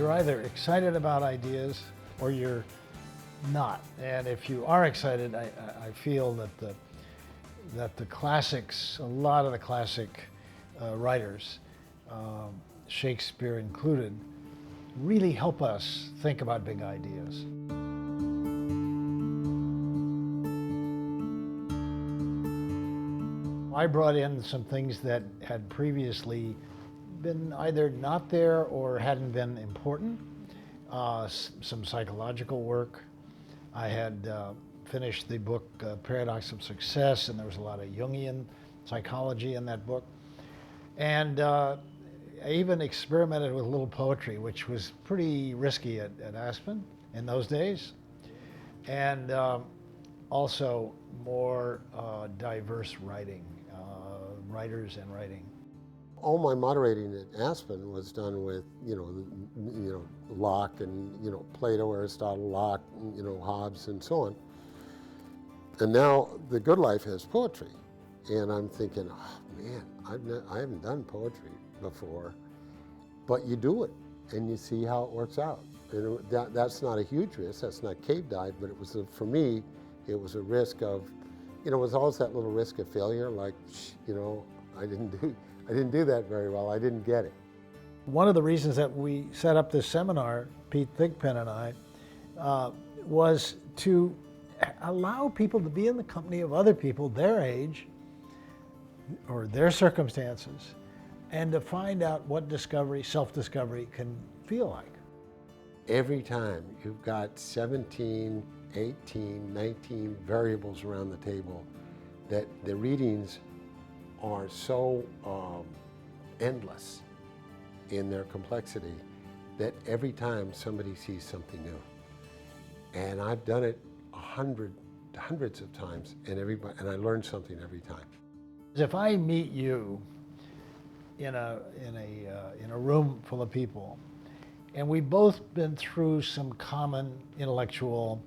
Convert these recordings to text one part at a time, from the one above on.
You're either excited about ideas or you're not. And if you are excited, I feel that the classics, a lot of the classic writers, Shakespeare included, really help us think about big ideas. I brought in some things that had previously been either not there or hadn't been important. Some psychological work. I had finished the book Paradox of Success, and there was a lot of Jungian psychology in that book. And I even experimented with a little poetry, which was pretty risky at Aspen in those days. And also more diverse writing, writers and writing. All my moderating at Aspen was done with, Locke and, Plato, Aristotle, Locke, Hobbes, and so on. And now The Good Life has poetry. And I'm thinking, oh man, I haven't done poetry before, but you do it and you see how it works out. And that's not a huge risk, that's not cave dive, but it was, for me, it was a risk of, it was always that little risk of failure, like, I didn't do that very well, I didn't get it. One of the reasons that we set up this seminar, Pete Thigpen and I, was to allow people to be in the company of other people their age or their circumstances, and to find out what discovery, self-discovery, can feel like. Every time you've got 17, 18, 19 variables around the table, that the readings are so endless in their complexity that every time somebody sees something new. And I've done it hundreds of times, and I learn something every time. If I meet you in a room full of people, and we've both been through some common intellectual,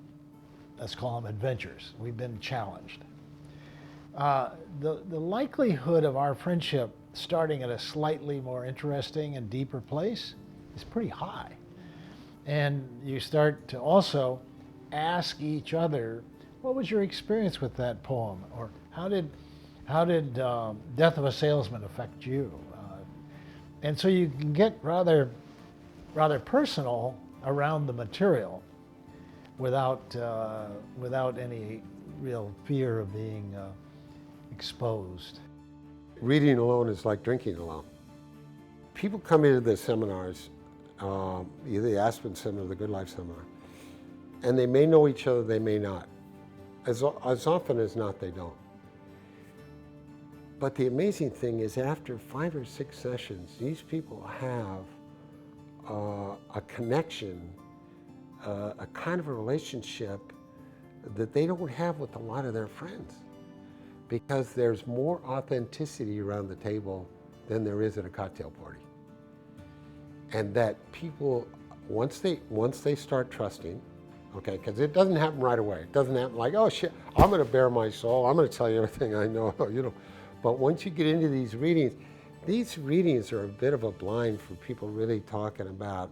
let's call them adventures, we've been challenged. The likelihood of our friendship starting at a slightly more interesting and deeper place is pretty high. And you start to also ask each other, what was your experience with that poem? Or how did Death of a Salesman affect you? And so you can get rather personal around the material without any real fear of being exposed. Reading alone is like drinking alone. People come into the seminars, either the Aspen Seminar or the Good Life Seminar, and they may know each other, they may not. As often as not, they don't. But the amazing thing is, after 5 or 6 sessions, these people have a connection, a kind of a relationship that they don't have with a lot of their friends, because there's more authenticity around the table than there is at a cocktail party. And that people, once they start trusting, okay, because it doesn't happen right away. It doesn't happen like, oh shit, I'm going to bare my soul, I'm going to tell you everything I know, But once you get into these readings are a bit of a blind for people really talking about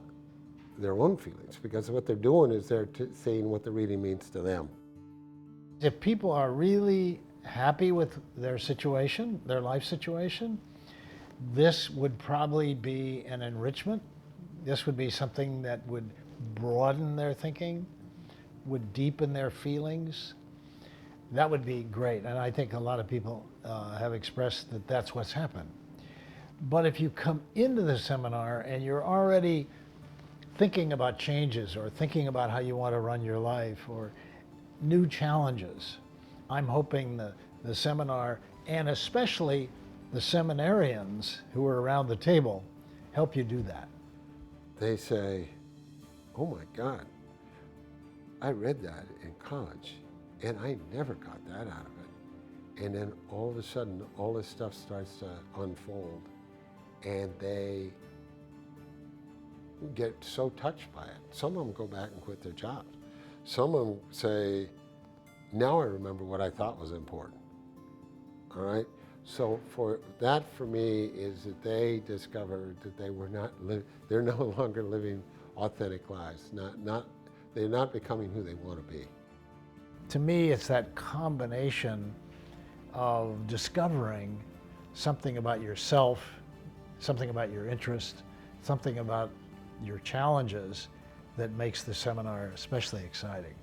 their own feelings, because what they're doing is they're saying what the reading means to them. If people are really happy with their situation, their life situation, this would probably be an enrichment. This would be something that would broaden their thinking, would deepen their feelings. That would be great, and I think a lot of people have expressed that that's what's happened. But if you come into the seminar and you're already thinking about changes or thinking about how you want to run your life or new challenges, I'm hoping the seminar, and especially the seminarians who are around the table, help you do that. They say, oh my God, I read that in college and I never got that out of it. And then all of a sudden, all this stuff starts to unfold, and they get so touched by it. Some of them go back and quit their jobs. Some of them say, now I remember what I thought was important. All right? So for me is that they discovered that they're no longer living authentic lives. They're not becoming who they want to be. To me, it's that combination of discovering something about yourself, something about your interest, something about your challenges that makes the seminar especially exciting.